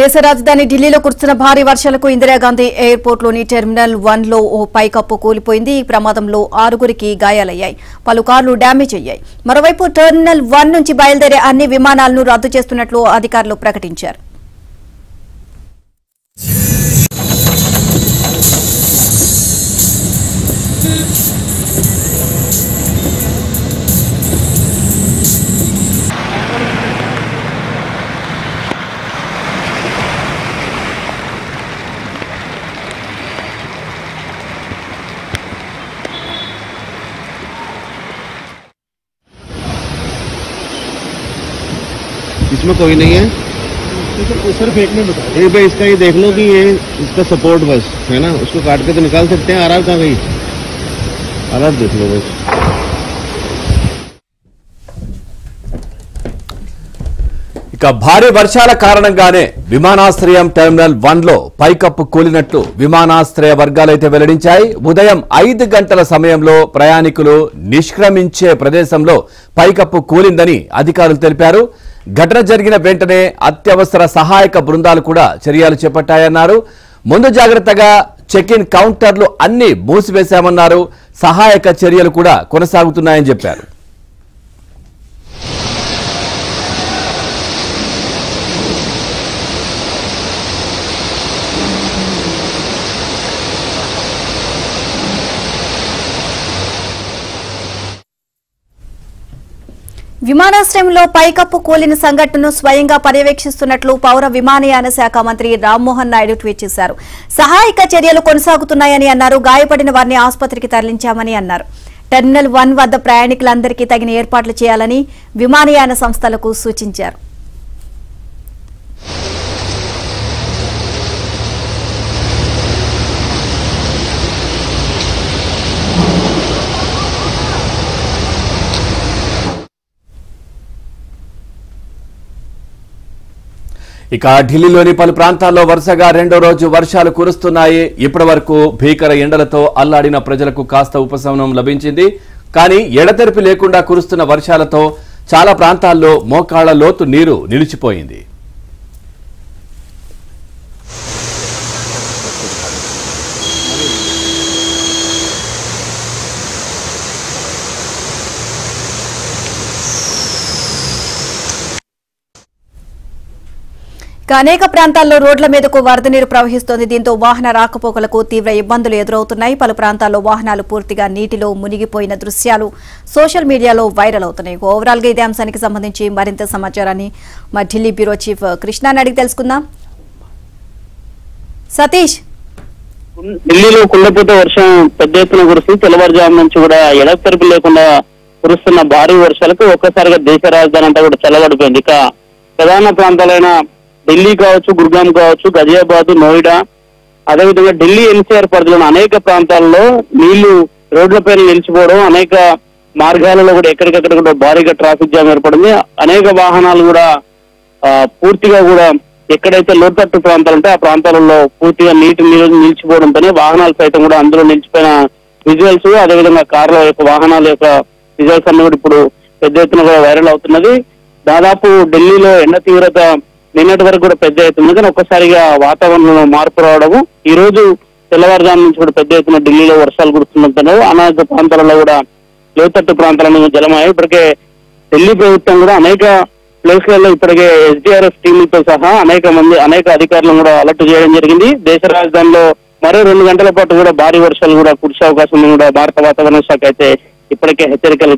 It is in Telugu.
దేశ రాజధాని ఢిల్లీలో కురుస్తున్న భారీ వర్షాలకు ఇందిరాగాంధీ ఎయిర్పోర్ట్లోని టెర్మినల్ 1 లో ఓ పైకప్పు కూలిపోయింది. ఈ ప్రమాదంలో 6గురికి గాయాలయ్యాయి. పలు కార్లు డ్యామేజ్ అయ్యాయి. మరోవైపు టెర్మినల్ 1 నుంచి బయలుదేరే అన్ని విమానాలను రద్దు చేస్తున్నట్లు అధికారులు ప్రకటించారు. इसमें कोई नहीं है सिर्फ एक मिनट बताओ। एक भाई इसका ये देख लो कि ये इसका सपोर्ट बस है ना, उसको काट के तो निकाल सकते हैं। आराम कहाँ गई, आराम देख लो बस। ఇక భారీ వర్షాల కారణంగానే విమానాశ్రయం టెర్మినల్ 1 లో పైకప్పు కూలినట్లు విమానాశ్రయ వర్గాలైతే వెల్లడించాయి. ఉదయం 5 గంటల సమయంలో ప్రయాణికులు నిష్క్రమించే ప్రదేశంలో పైకప్పు కూలిందని అధికారులు తెలిపారు. ఘటన జరిగిన వెంటనే అత్యవసర సహాయక బృందాలు కూడా చర్యలు చేపట్టాయన్నారు. ముందు జాగ్రత్తగా చెక్ ఇన్ కౌంటర్లు అన్ని మూసివేశామన్నారు. సహాయక చర్యలు కూడా కొనసాగుతున్నాయని చెప్పారు. విమానాశ్రయంలో పైకప్పు కూలిన సంఘటనను స్వయంగా పర్యవేక్షిస్తున్నట్లు పౌర విమానయాన శాఖ మంత్రి రామ్మోహన్ నాయుడు ట్వీట్ చేశారు. సహాయక చర్యలు కొనసాగుతున్నాయని అన్నారు. గాయపడిన వారిని ఆసుపత్రికి తరలించామని అన్నారు. టెర్మినల్ 1 వద్ద ప్రయాణికులందరికీ తగిన ఏర్పాట్లు చేయాలని విమానయాన సంస్థలకు సూచించారు. ఇక ఢిల్లీలోని పలు ప్రాంతాల్లో వరుసగా రెండో రోజు వర్షాలు కురుస్తున్నాయి. ఇప్పటి వరకు భీకర ఎండలతో అల్లాడిన ప్రజలకు కాస్త ఉపశమనం లభించింది. కానీ ఎడతెరిపి లేకుండా కురుస్తున్న వర్షాలతో చాలా ప్రాంతాల్లో మోకాళ్ల లోతు నీరు నిలిచిపోయింది. అనేక ప్రాంతాల్లో రోడ్ల మీదకు వరద నీరు ప్రవహిస్తోంది. దీంతో వాహన రాకపోకలకు తీవ్ర ఇబ్బందులు ఎదురవుతున్నాయి. పలు ప్రాంతాల్లో వాహనాలు పూర్తిగా నీటిలో మునిగిపోయిన దృశ్యాలు సోషల్ మీడియాలో వైరల్ అవుతున్నాయి. ఓవరాల్ గా ఇదే అంశానికి సంబంధించి మరింత సమాచారాన్ని మా ఢిల్లీ బ్యూరో చీఫ్ కృష్ణాని అడిగి తెలుసుకుందాం. సతీష్, ఢిల్లీలో కుండపోత వర్షం పెద్ద ఎత్తున కురుస్తుంది. తెల్లవారుజాము నుంచి కూడా ఎడతెరిపి లేకుండా కురుస్తున్న భారీ వర్షాలకు ఒక్కసారిగా దేశ రాజధాని అంతా కూడా చల్లబడిపోయింది. ఇక ప్రధాన ప్రాంతాలైన ఢిల్లీ కావచ్చు, గుర్గాం కావచ్చు, గజియాబాద్, నోయిడా, అదేవిధంగా ఢిల్లీ ఎన్సీఆర్ పరిధిలోని అనేక ప్రాంతాల్లో నీళ్లు రోడ్లపైన నిలిచిపోవడం, అనేక మార్గాలలో కూడా ఎక్కడికక్కడ కూడా భారీగా ట్రాఫిక్ జామ్ ఏర్పడింది. అనేక వాహనాలు కూడా పూర్తిగా కూడా ఎక్కడైతే లోతట్టు ప్రాంతాలు ఉంటాయో ఆ ప్రాంతాలలో పూర్తిగా నీళ్లు నిలిచిపోవడంతోనే వాహనాలు సైతం కూడా అందులో నిలిచిపోయిన విజువల్స్, అదేవిధంగా కార్ల యొక్క వాహనాల యొక్క విజువల్స్ అన్ని కూడా ఇప్పుడు పెద్ద ఎత్తున కూడా వైరల్ అవుతున్నది. దాదాపు ఢిల్లీలో ఎండ తీవ్రత నిన్నటి వరకు కూడా పెద్ద ఎత్తున, కానీ ఒక్కసారిగా వాతావరణంలో మార్పు రావడము ఈ రోజు తెల్లవారుజాము నుంచి కూడా పెద్ద ఎత్తున ఢిల్లీలో వర్షాలు కురుస్తున్నట్టు అనేక ప్రాంతాలలో కూడా లోతట్టు ప్రాంతాలను జలమయ్యాయి. ఇప్పటికే ఢిల్లీ ప్రభుత్వం కూడా అనేక ప్లేస్లలో ఇప్పటికే ఎస్డీఆర్ఎఫ్ టీంలతో సహా అనేక అధికారులను కూడా అలర్ట్ చేయడం జరిగింది. దేశ రాజధానిలో మరో 2 గంటల పాటు కూడా భారీ వర్షాలు కూడా కురిసే అవకాశం కూడా భారత వాతావరణ శాఖ అయితే ఇప్పటికే హెచ్చరికలు